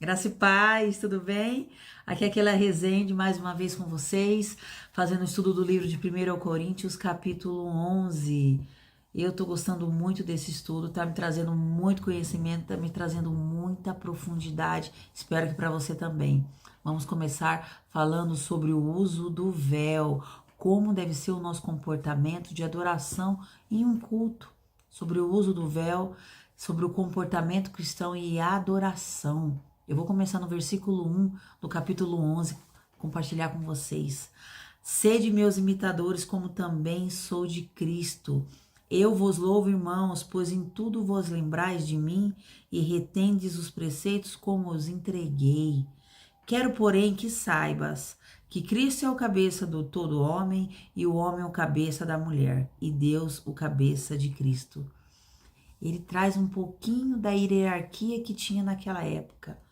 Graça e paz, tudo bem? Aqui é aquela Rezende, mais uma vez com vocês, fazendo o estudo do livro de 1 Coríntios, capítulo 11. Eu tô gostando muito desse estudo, tá me trazendo muito conhecimento, tá me trazendo muita profundidade, espero que para você também. Vamos começar falando sobre o uso do véu, como deve ser o nosso comportamento de adoração em um culto, sobre o uso do véu, sobre o comportamento cristão e adoração. Eu vou começar no versículo 1 do capítulo 11, compartilhar com vocês. Sede meus imitadores, como também sou de Cristo. Eu vos louvo, irmãos, pois em tudo vos lembrais de mim e retendes os preceitos como os entreguei. Quero, porém, que saibas que Cristo é o cabeça do todo homem e o homem é o cabeça da mulher e Deus o cabeça de Cristo. Ele traz um pouquinho da hierarquia que tinha naquela época,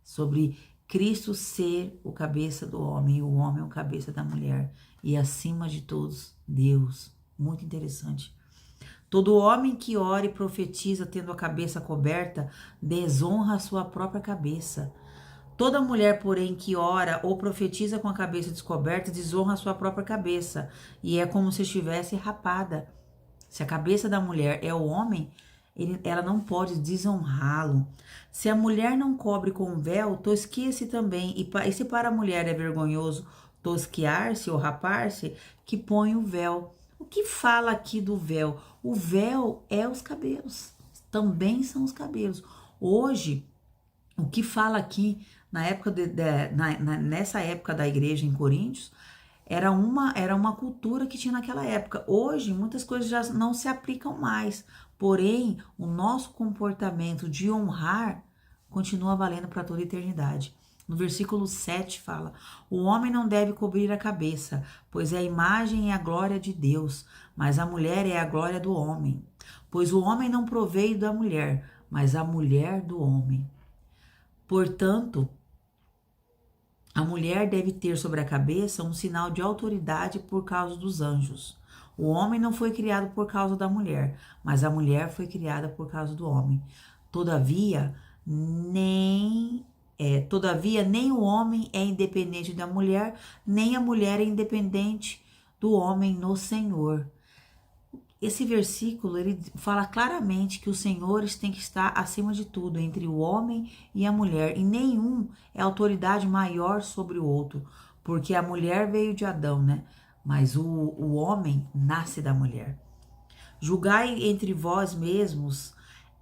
sobre Cristo ser o cabeça do homem e o homem o cabeça da mulher, e acima de todos, Deus. Muito interessante. Todo homem que ora e profetiza tendo a cabeça coberta, desonra a sua própria cabeça. Toda mulher, porém, que ora ou profetiza com a cabeça descoberta, desonra a sua própria cabeça, e é como se estivesse rapada. Se a cabeça da mulher é o homem, ela não pode desonrá-lo. Se a mulher não cobre com véu, tosqueia-se também. E se para a mulher é vergonhoso tosquear-se ou rapar-se, que põe o véu. O que fala aqui do véu? O véu é os cabelos. Também são os cabelos. Hoje, o que fala aqui na época nessa época da igreja em Coríntios era uma cultura que tinha naquela época. Hoje, muitas coisas já não se aplicam mais. Porém, o nosso comportamento de honrar continua valendo para toda a eternidade. No versículo 7 fala: o homem não deve cobrir a cabeça, pois é a imagem e a glória de Deus, mas a mulher é a glória do homem. Pois o homem não proveio da mulher, mas a mulher do homem. Portanto, a mulher deve ter sobre a cabeça um sinal de autoridade por causa dos anjos. O homem não foi criado por causa da mulher, mas a mulher foi criada por causa do homem. Todavia, nem o homem é independente da mulher, nem a mulher é independente do homem no Senhor. Esse versículo, ele fala claramente que os senhores têm que estar acima de tudo, entre o homem e a mulher, e nenhum é autoridade maior sobre o outro, porque a mulher veio de Adão, né? Mas o homem nasce da mulher. Julgai entre vós mesmos,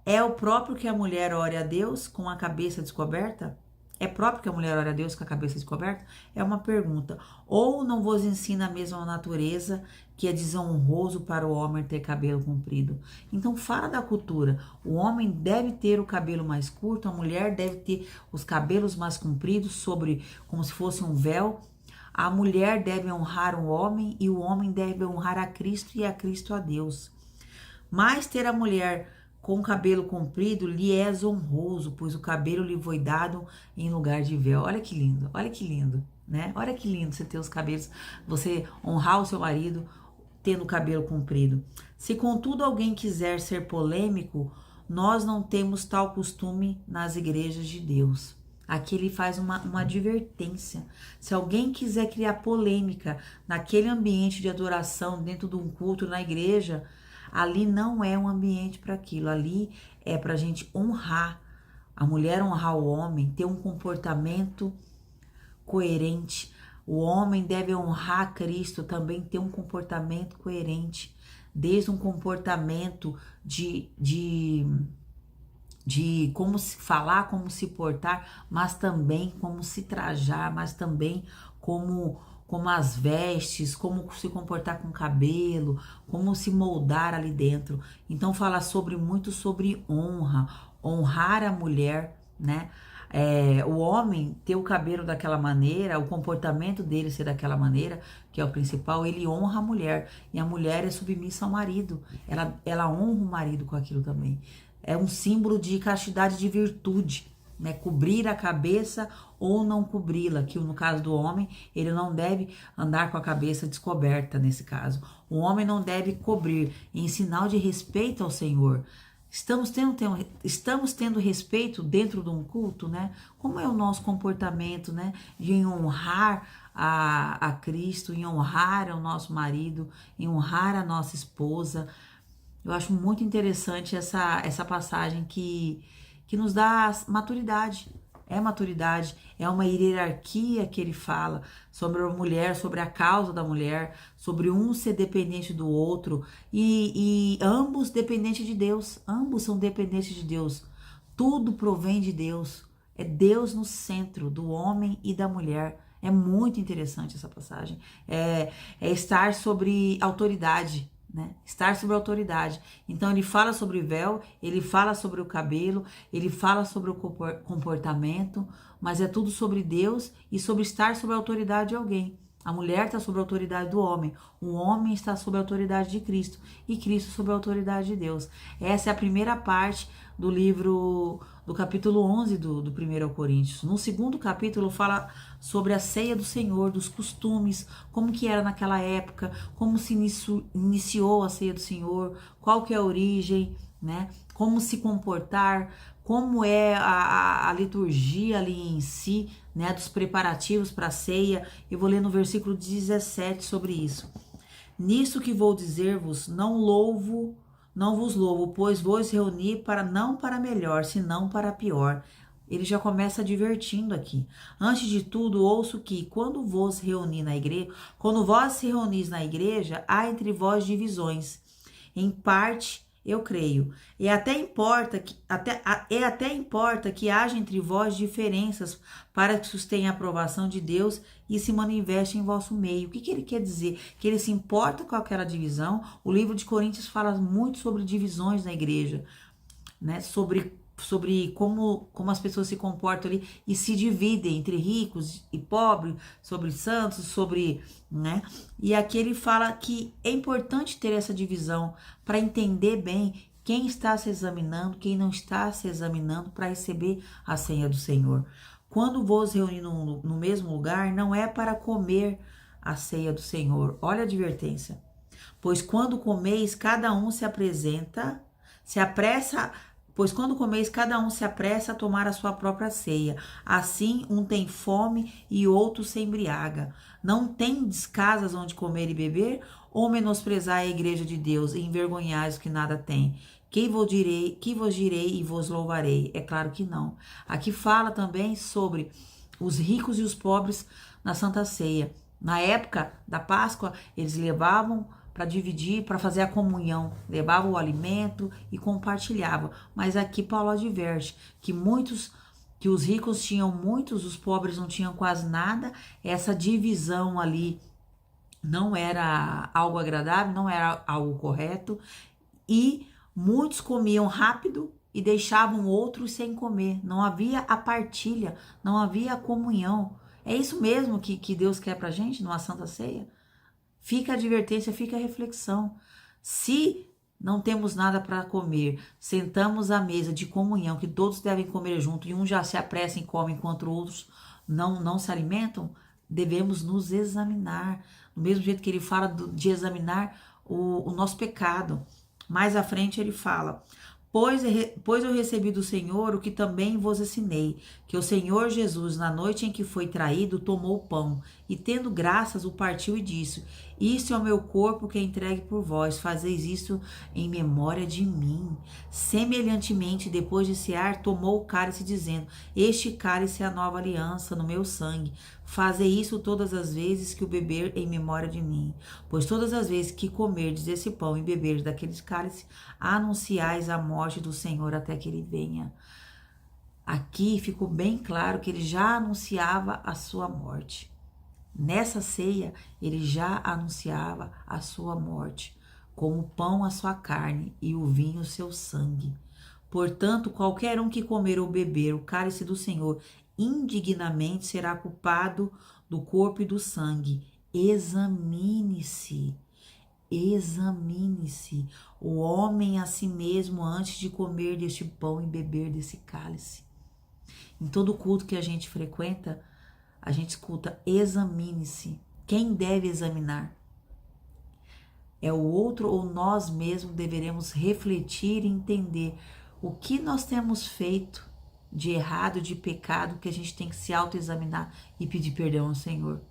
é o próprio que a mulher ore a Deus com a cabeça descoberta? É próprio que a mulher ore a Deus com a cabeça descoberta? É uma pergunta. Ou não vos ensina a mesma natureza que é desonroso para o homem ter cabelo comprido? Então fala da cultura. O homem deve ter o cabelo mais curto, a mulher deve ter os cabelos mais compridos, sobre como se fosse um véu. A mulher deve honrar o homem e o homem deve honrar a Cristo e a Cristo a Deus. Mas ter a mulher com cabelo comprido lhe é honroso, pois o cabelo lhe foi dado em lugar de véu. Olha que lindo, né? Olha que lindo você ter os cabelos, você honrar o seu marido tendo o cabelo comprido. Se contudo alguém quiser ser polêmico, nós não temos tal costume nas igrejas de Deus. Aqui ele faz uma advertência. Se alguém quiser criar polêmica naquele ambiente de adoração, dentro de um culto na igreja, ali não é um ambiente para aquilo. Ali é para a gente honrar a mulher, honrar o homem, ter um comportamento coerente. O homem deve honrar Cristo, também ter um comportamento coerente, desde um comportamento de como se falar, como se portar, mas também como se trajar, mas também como as vestes, como se comportar com o cabelo, como se moldar ali dentro. Então fala muito sobre honra, honrar a mulher, né? O homem ter o cabelo daquela maneira, o comportamento dele ser daquela maneira, que é o principal, ele honra a mulher, e a mulher é submissa ao marido, ela honra o marido com aquilo também. É um símbolo de castidade, de virtude, né? Cobrir a cabeça ou não cobri-la, que no caso do homem, ele não deve andar com a cabeça descoberta nesse caso. O homem não deve cobrir em sinal de respeito ao Senhor. Estamos tendo respeito dentro de um culto, né? Como é o nosso comportamento, né? De honrar a Cristo, em honrar o nosso marido, em honrar a nossa esposa. Eu acho muito interessante essa passagem que nos dá maturidade. É maturidade, é uma hierarquia que ele fala sobre a mulher, sobre a causa da mulher, sobre um ser dependente do outro e ambos dependentes de Deus, ambos são dependentes de Deus. Tudo provém de Deus, é Deus no centro do homem e da mulher. É muito interessante essa passagem. É estar sobre autoridade, né? Estar sobre autoridade. Então ele fala sobre o véu, ele fala sobre o cabelo, ele fala sobre o comportamento, mas é tudo sobre Deus e sobre estar sobre a autoridade de alguém. A mulher está sob a autoridade do homem, o homem está sob a autoridade de Cristo e Cristo sob a autoridade de Deus. Essa é a primeira parte do livro, do capítulo 11 do 1 Coríntios. No segundo capítulo fala sobre a ceia do Senhor, dos costumes, como que era naquela época, como se iniciou a ceia do Senhor, qual que é a origem, né? Como se comportar, como é a liturgia ali em si, né, dos preparativos para a ceia. Eu vou ler no versículo 17 sobre isso. Nisso que vou dizer-vos, não vos louvo, pois vos reuni não para melhor, senão para pior. Ele já começa advertindo aqui. Antes de tudo, ouço que quando vos reuni na igreja, quando vós se reunis na igreja, há entre vós divisões. Em parte, eu creio. E até importa que haja entre vós diferenças para que sustenha a aprovação de Deus e se manifeste em vosso meio. O que ele quer dizer? Que ele se importa com aquela divisão. O livro de Coríntios fala muito sobre divisões na igreja, né? Sobre como as pessoas se comportam ali e se dividem entre ricos e pobres, sobre santos, sobre, né? E aqui ele fala que é importante ter essa divisão para entender bem quem está se examinando, quem não está se examinando para receber a ceia do Senhor. Quando vos reunir no mesmo lugar, não é para comer a ceia do Senhor. Olha a advertência. Pois quando comeis, cada um se apressa. Pois quando comeis, cada um se apressa a tomar a sua própria ceia. Assim, um tem fome e outro se embriaga. Não tendes casas onde comer e beber? Ou menosprezai a igreja de Deus e envergonhais os que nada têm? Que vos direi e vos louvarei? É claro que não. Aqui fala também sobre os ricos e os pobres na Santa Ceia. Na época da Páscoa, eles levavam para dividir, para fazer a comunhão, levava o alimento e compartilhava. Mas aqui Paulo adverte que os ricos tinham muitos, os pobres não tinham quase nada. Essa divisão ali não era algo agradável, não era algo correto. E muitos comiam rápido e deixavam outros sem comer. Não havia a partilha, não havia a comunhão. É isso mesmo que Deus quer pra gente numa Santa Ceia? Fica a advertência, fica a reflexão. Se não temos nada para comer, sentamos à mesa de comunhão, que todos devem comer junto, e um já se apressa e come enquanto outros não se alimentam, devemos nos examinar. Do mesmo jeito que ele fala de examinar o nosso pecado. Mais à frente ele fala: Pois eu recebi do Senhor o que também vos ensinei, que o Senhor Jesus, na noite em que foi traído, tomou o pão, e tendo graças, o partiu e disse: Isto é o meu corpo que é entregue por vós, fazeis isso em memória de mim. Semelhantemente, depois de cear, tomou o cálice, dizendo: Este cálice é a nova aliança no meu sangue. Fazei isso todas as vezes que o beber em memória de mim. Pois todas as vezes que comerdes esse pão e beberdes daqueles cálices, anunciais a morte do Senhor até que ele venha. Aqui ficou bem claro que ele já anunciava a sua morte. Nessa ceia, ele já anunciava a sua morte, como o pão a sua carne e o vinho o seu sangue. Portanto, qualquer um que comer ou beber o cálice do Senhor indignamente será culpado do corpo e do sangue. Examine-se, examine-se o homem a si mesmo antes de comer deste pão e beber desse cálice. Em todo culto que a gente frequenta, a gente escuta: examine-se. Quem deve examinar? é o outro ou nós mesmos deveremos refletir e entender o que nós temos feito de errado, de pecado, que a gente tem que se autoexaminar e pedir perdão ao Senhor.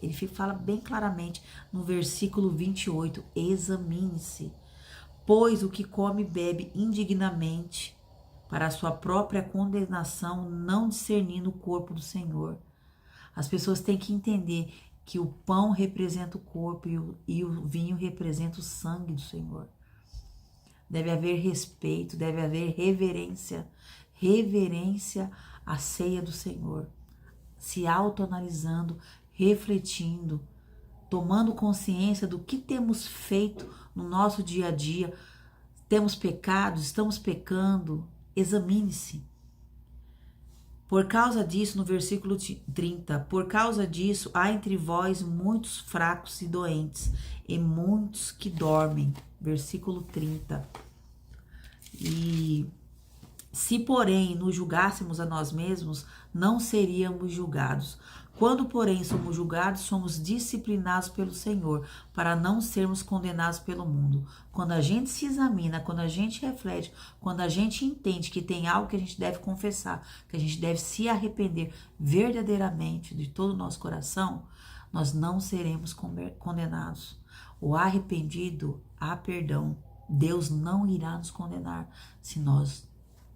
Ele fala bem claramente no versículo 28, examine-se, pois o que come e bebe indignamente para a sua própria condenação, não discernindo o corpo do Senhor. As pessoas têm que entender que o pão representa o corpo e o vinho representa o sangue do Senhor. Deve haver respeito, deve haver reverência, reverência à ceia do Senhor, se autoanalisando, refletindo, tomando consciência do que temos feito no nosso dia a dia. Temos pecados, estamos pecando, examine-se. Por causa disso, no versículo 30, por causa disso, há entre vós muitos fracos e doentes, e muitos que dormem. Versículo 30. E se, porém, nos julgássemos a nós mesmos, não seríamos julgados. Quando, porém, somos julgados, somos disciplinados pelo Senhor, para não sermos condenados pelo mundo. Quando a gente se examina, quando a gente reflete, quando a gente entende que tem algo que a gente deve confessar, que a gente deve se arrepender verdadeiramente de todo o nosso coração, nós não seremos condenados. O arrependido, há perdão. Deus não irá nos condenar se nós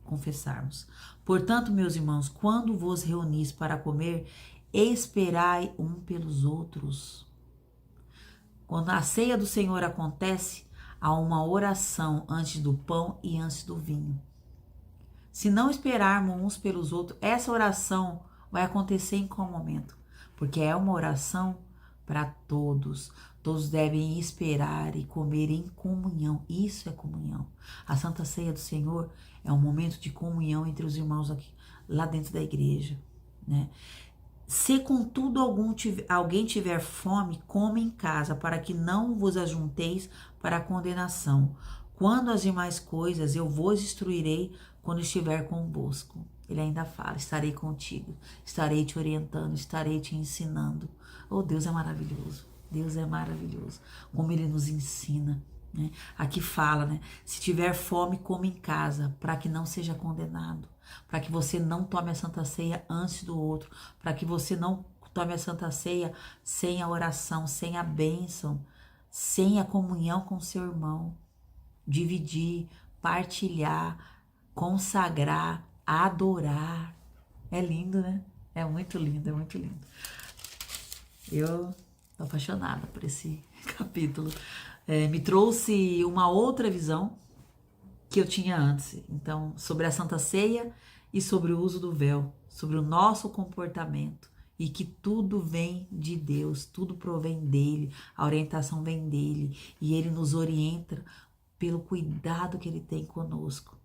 confessarmos. Portanto, meus irmãos, quando vos reunis para comer, esperai um pelos outros. Quando a ceia do Senhor acontece, há uma oração antes do pão e antes do vinho. Se não esperarmos uns pelos outros, essa oração vai acontecer em qual momento? Porque é uma oração para todos. Todos devem esperar e comer em comunhão. Isso é comunhão. A Santa Ceia do Senhor é um momento de comunhão entre os irmãos aqui, lá dentro da igreja, né? Se contudo alguém tiver fome, come em casa, para que não vos ajunteis para a condenação. Quando as demais coisas eu vos instruirei quando estiver convosco. Ele ainda fala, estarei contigo, estarei te orientando, estarei te ensinando. Oh, Deus é maravilhoso, Deus é maravilhoso, como Ele nos ensina, né? Aqui fala, né? Se tiver fome, come em casa, para que não seja condenado, para que você não tome a Santa Ceia antes do outro, para que você não tome a Santa Ceia sem a oração, sem a bênção, sem a comunhão com seu irmão. Dividir, partilhar, consagrar, adorar. É lindo, né? É muito lindo, é muito lindo. Eu tô apaixonada por esse capítulo. Me trouxe uma outra visão que eu tinha antes. Então, sobre a Santa Ceia e sobre o uso do véu, sobre o nosso comportamento e que tudo vem de Deus, tudo provém dele, a orientação vem dele e ele nos orienta pelo cuidado que ele tem conosco,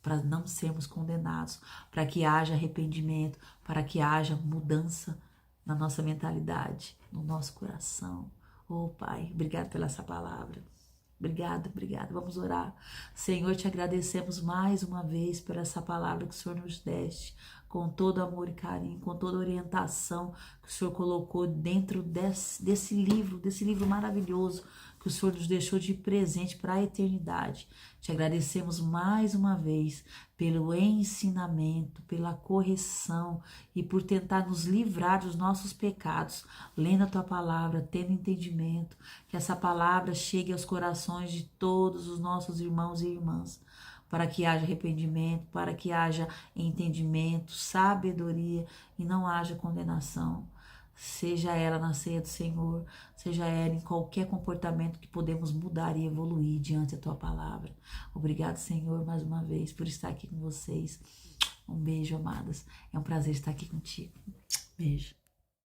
para não sermos condenados, para que haja arrependimento, para que haja mudança na nossa mentalidade, no nosso coração. Oh, Pai, obrigado pela essa palavra. Obrigada, obrigada. Vamos orar. Senhor, te agradecemos mais uma vez por essa palavra que o Senhor nos deste, com todo amor e carinho, com toda orientação que o Senhor colocou dentro desse livro maravilhoso que o Senhor nos deixou de presente para a eternidade. Te agradecemos mais uma vez pelo ensinamento, pela correção e por tentar nos livrar dos nossos pecados, lendo a Tua palavra, tendo entendimento, que essa palavra chegue aos corações de todos os nossos irmãos e irmãs, para que haja arrependimento, para que haja entendimento, sabedoria e não haja condenação. Seja ela na ceia do Senhor, seja ela em qualquer comportamento que podemos mudar e evoluir diante da Tua palavra. Obrigado, Senhor, mais uma vez por estar aqui com vocês. Um beijo, amadas. É um prazer estar aqui contigo. Beijo.